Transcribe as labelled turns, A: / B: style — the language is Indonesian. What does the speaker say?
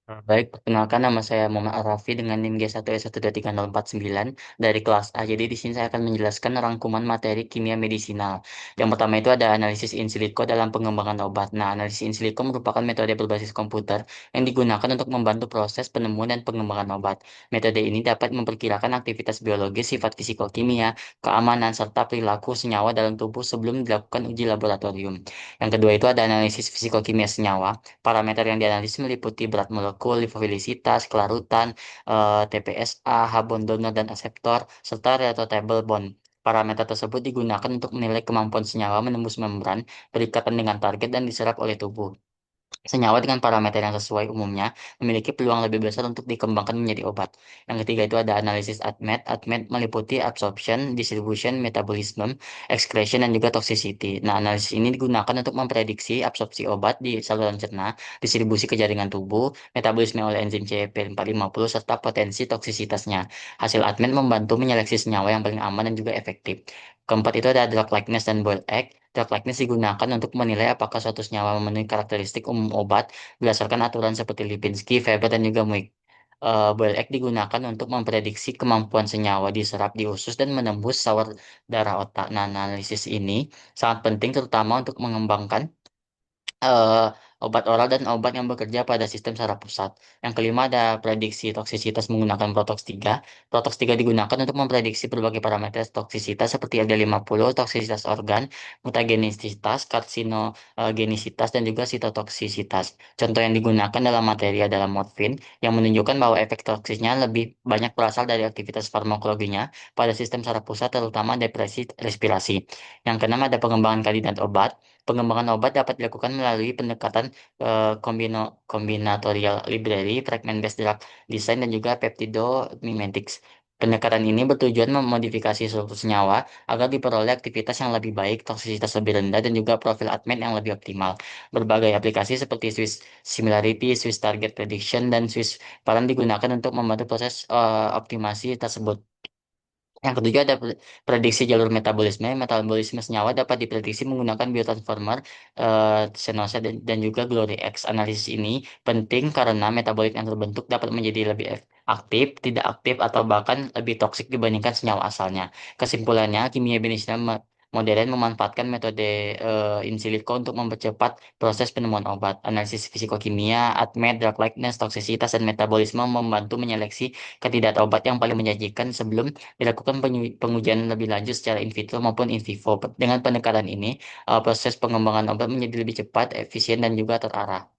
A: Baik, perkenalkan nama saya Muhammad Arafi dengan NIM G1S12309 dari kelas A. Jadi di sini saya akan menjelaskan rangkuman materi kimia medisinal. Yang pertama itu ada analisis in silico dalam pengembangan obat. Nah, analisis in silico merupakan metode berbasis komputer yang digunakan untuk membantu proses penemuan dan pengembangan obat. Metode ini dapat memperkirakan aktivitas biologis, sifat fisikokimia, keamanan, serta perilaku senyawa dalam tubuh sebelum dilakukan uji laboratorium. Yang kedua itu ada analisis fisikokimia senyawa. Parameter yang dianalisis meliputi berat molekul, liofilisitas, kelarutan, TPSA, Harbon donor dan aseptor, serta retrotable bond. Parameter tersebut digunakan untuk menilai kemampuan senyawa menembus membran, berikatan dengan target dan diserap oleh tubuh. Senyawa dengan parameter yang sesuai umumnya memiliki peluang lebih besar untuk dikembangkan menjadi obat. Yang ketiga itu ada analisis ADMET. ADMET meliputi absorption, distribution, metabolism, excretion, dan juga toxicity. Nah, analisis ini digunakan untuk memprediksi absorpsi obat di saluran cerna, distribusi ke jaringan tubuh, metabolisme oleh enzim CYP450, serta potensi toksisitasnya. Hasil ADMET membantu menyeleksi senyawa yang paling aman dan juga efektif. Keempat itu ada drug likeness dan Boyle Egg. Drug likeness digunakan untuk menilai apakah suatu senyawa memenuhi karakteristik umum obat berdasarkan aturan seperti Lipinski, Weber, dan juga Muig. Boyle Egg digunakan untuk memprediksi kemampuan senyawa diserap di usus dan menembus saluran darah otak. Nah, analisis ini sangat penting terutama untuk mengembangkan eh, obat oral dan obat yang bekerja pada sistem saraf pusat. Yang kelima ada prediksi toksisitas menggunakan Protox 3. Protox 3 digunakan untuk memprediksi berbagai parameter toksisitas seperti LD50, toksisitas organ, mutagenisitas, karsinogenisitas, dan juga sitotoksisitas. Contoh yang digunakan dalam materi adalah morfin yang menunjukkan bahwa efek toksisnya lebih banyak berasal dari aktivitas farmakologinya pada sistem saraf pusat terutama depresi respirasi. Yang keenam ada pengembangan kandidat obat. Pengembangan obat dapat dilakukan melalui pendekatan kombinatorial library, fragment-based drug design, dan juga peptidomimetics. Pendekatan ini bertujuan memodifikasi struktur senyawa agar diperoleh aktivitas yang lebih baik, toksisitas lebih rendah, dan juga profil ADMET yang lebih optimal. Berbagai aplikasi seperti Swiss Similarity, Swiss Target Prediction, dan Swiss Paran digunakan untuk membantu proses optimasi tersebut. Yang ketujuh ada prediksi jalur metabolisme. Metabolisme senyawa dapat diprediksi menggunakan biotransformer, Senosa, dan juga GloryX. Analisis ini penting karena metabolit yang terbentuk dapat menjadi lebih aktif, tidak aktif, atau bahkan lebih toksik dibandingkan senyawa asalnya. Kesimpulannya, kimia medisina modern memanfaatkan metode in silico untuk mempercepat proses penemuan obat. Analisis fisikokimia, ADMET, drug likeness, toksisitas, dan metabolisme membantu menyeleksi kandidat obat yang paling menjanjikan sebelum dilakukan pengujian lebih lanjut secara in vitro maupun in vivo. Dengan pendekatan ini, proses pengembangan obat menjadi lebih cepat, efisien, dan juga terarah.